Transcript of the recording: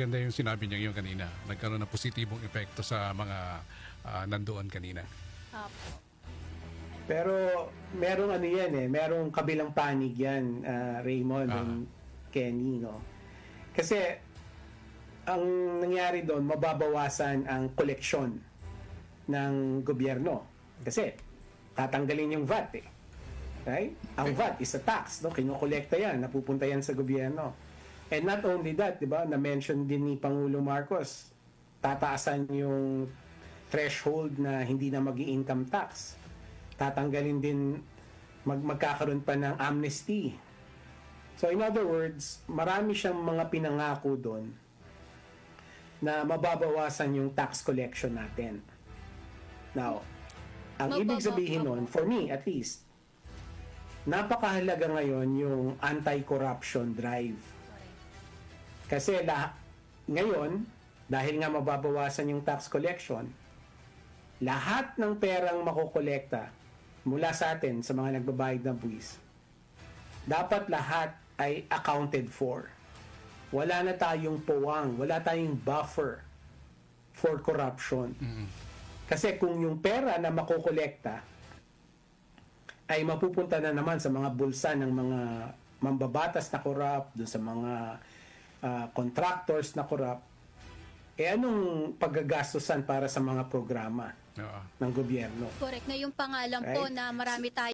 Ganda yung sinabi niya yung kanina. Nagkaroon ng positibong epekto sa mga nandoon kanina. Opo. Pero merong ano yan merong kabilang panig yan, Raymond and Kenny, no? Kasi ang nangyari doon, mababawasan ang koleksyon ng gobyerno. Kasi tatanggalin yung VAT Right? Ang VAT is a tax, no? Kinokolekta yan, napupunta yan sa gobyerno. And not only that, di ba, na-mention din ni Pangulo Marcos, tataasan yung threshold na hindi na mag-i-income tax. Tatanggalin din, magkakaroon pa ng amnesty. So in other words, marami siyang mga pinangako doon na mababawasan yung tax collection natin. Now, ang ibig sabihin nun, for me at least, napakahalaga ngayon yung anti-corruption drive. Kasi ngayon, dahil nga mababawasan yung tax collection, lahat ng perang makokolekta mula sa atin, sa mga nagbabayad ng buwis, dapat lahat ay accounted for. Wala na tayong puwang, wala tayong buffer for corruption. Kasi kung yung pera na makokolekta ay mapupunta na naman sa mga bulsa ng mga mambabatas na corrupt, dun sa mga contractors na corrupt, anong paggagastusan para sa mga programa ng gobyerno? Correct. Na yung pangalan po Right? na marami tayo